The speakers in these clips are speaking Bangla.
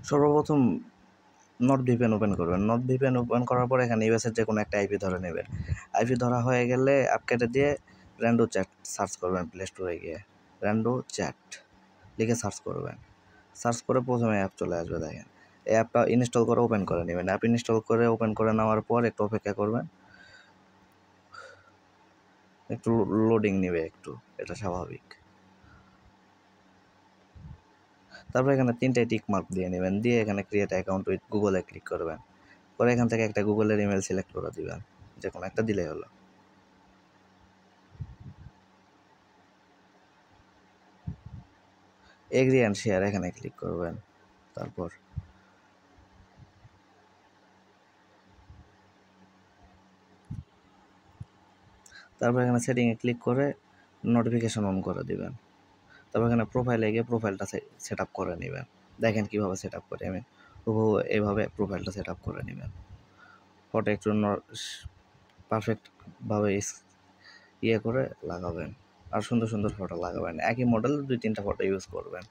সর্বপ্রথম NordVPN ওপেন করবেন। NordVPN ওপেন করার পর এখানে ইউএসের যে কোনো একটা আইপি ধরে নেবেন। আইপি ধরা হয়ে গেলে অ্যাপ কেটে দিয়ে র্যান্ডো চ্যাট সার্চ করবেন প্লে স্টোরে গিয়ে। র্যান্ডো চ্যাট লিখে সার্চ করবেন। সার্চ করে প্রথমে অ্যাপ চলে আসবে, দেখেন। এই অ্যাপটা ইনস্টল করে ওপেন করে নেবেন। অ্যাপ ইনস্টল করে ওপেন করে নেওয়ার পর একটু অপেক্ষা করবেন, একটু লোডিং নেবে একটু, এটা স্বাভাবিক। তারপর এখানে 3টে টিক মার্ক দিয়ে নেবেন, দিয়ে এখানে ক্রিয়েট অ্যাকাউন্ট উইথ গুগলে ক্লিক করবেন। পরে এখান থেকে একটা গুগলের ইমেল সিলেক্ট করে দিবেন, যে কোনো একটা দিলেই হলো। এগ্রি অ্যান্ড শেয়ার এখানে ক্লিক করবেন। তারপর এখানে সেটিংয়ে ক্লিক করে নোটিফিকেশন অন করে দিবেন। তারপর এখানে প্রোফাইলে গিয়ে প্রোফাইলটা সেট আপ করে নেবেন। দেখেন কীভাবে সেট আপ করি আমি, এইভাবে প্রোফাইলটা সেট আপ করে নেবেন। ফটো একটু পারফেক্টভাবে ইয়ে করে লাগাবেন, আর সুন্দর সুন্দর ফটো লাগাবেন। একই মডেল 2-3টা ফটো ইউজ করবেন।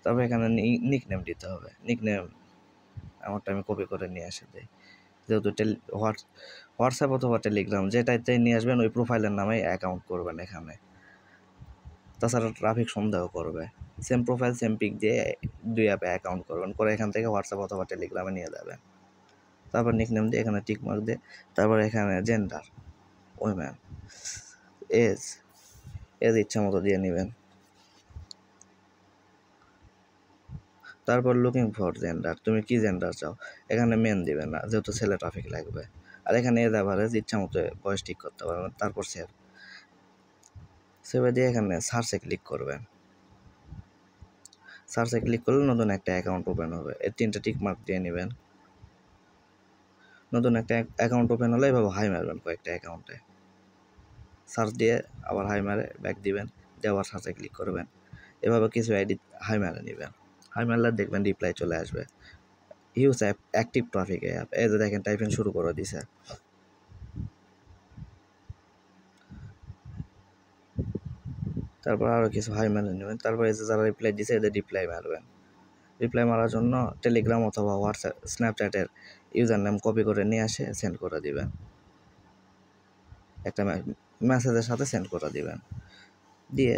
তারপর এখানে নিকনেম দিতে হবে। নিকনেম আমারটা আমি কপি করে নিয়ে এসে দিই, যেহেতু হোয়াটসঅ্যাপ অথবা টেলিগ্রাম যেটাতে নিয়ে আসবেন ওই প্রোফাইলের নামে অ্যাকাউন্ট করবেন এখানে। তাছাড়া ট্রাফিক সন্দেহ করবে। সেম প্রোফাইল সেম পিক দিয়ে 2 অ্যাপে অ্যাকাউন্ট করবেন, করে এখান থেকে হোয়াটসঅ্যাপ অথবা টেলিগ্রামে নিয়ে যাবেন। তারপর নিকনেম দিয়ে এখানে টিক মার্ক দিয়ে, তারপর এখানে জেন্ডার উইমেন, এজ ইচ্ছা মতো দিয়ে নেবেন। তারপর লুকিং ফর জেন্ডার, তুমি কি জেন্ডার চাও, এখানে মেন দিবেন না যেহেতু ছেলে ট্রাফিক লাগবে। আর এখানে এজ অ্যাভারেজ ইচ্ছা মতো বয়স ঠিক করতে পারবেন। তারপর সেভে দিয়ে এখানে সার্চে ক্লিক করবেন। সার্চে ক্লিক করলে নতুন একটা অ্যাকাউন্ট ওপেন হবে। এই 3টে টিক মার্ক দিয়ে নেবেন। নতুন একটা অ্যাকাউন্ট ওপেন হলে এভাবে হাই মারবেন কয়েকটা অ্যাকাউন্টে। সার্চ দিয়ে আবার হাই মারে ব্যাক দিবেন, দিয়ে আবার সার্চে ক্লিক করবেন। এভাবে কিছু আইডি হাই মারে নেবেন। হাই মারলে দেখবেন রিপ্লাই চলে আসবে। হিউজ অ্যাক্টিভ ট্রাফিক অ্যাপ, এই যে দেখেন টাইপিং শুরু করে দিছে। তারপর আরও কিছু হাই মেরে নেবেন। তারপর এই যে যারা রিপ্লাই দিছে এদের রিপ্লাই মারবেন। রিপ্লাই মারার জন্য টেলিগ্রাম অথবা হোয়াটসঅ্যাপ স্ন্যাপচ্যাটের ইউজার নেম কপি করে নিয়ে আসে সেন্ড করে দিবেন। একটা মেসেজের সাথে সেন্ড করে দিবেন, দিয়ে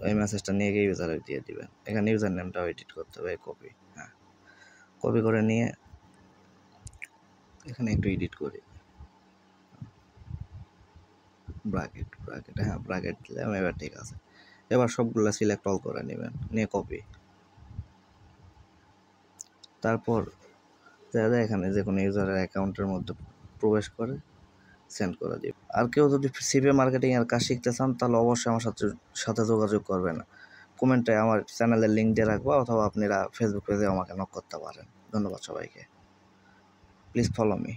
ওই মেসেজটা নিয়ে গিয়ে ইউজারে দিয়ে দিবেন। এখানে ইউজার নেমটাও এডিট করতে হবে, কপি কপি করে নিয়ে এখানে একটু এডিট করি, ব্র্যাকেট ব্র্যাকেট দিলে এবার ঠিক আছে। এবার সবগুলো সিলেক্ট অল করে নেবেন, নিয়ে কপি। তারপর যারা এখানে যে কোনো ইউজারের অ্যাকাউন্টের মধ্যে প্রবেশ করে সেন্ড করে দিই। আর কেউ যদি সিপিএ মার্কেটিংয়ের কাজ শিখতে চান তাহলে অবশ্যই আমার সাথে যোগাযোগ করবেন। কমেন্টে আমার চ্যানেলের লিঙ্ক দিয়ে রাখবো, অথবা আপনারা ফেসবুক পেজে আমাকে নক করতে পারেন। ধন্যবাদ সবাইকে। Please follow me.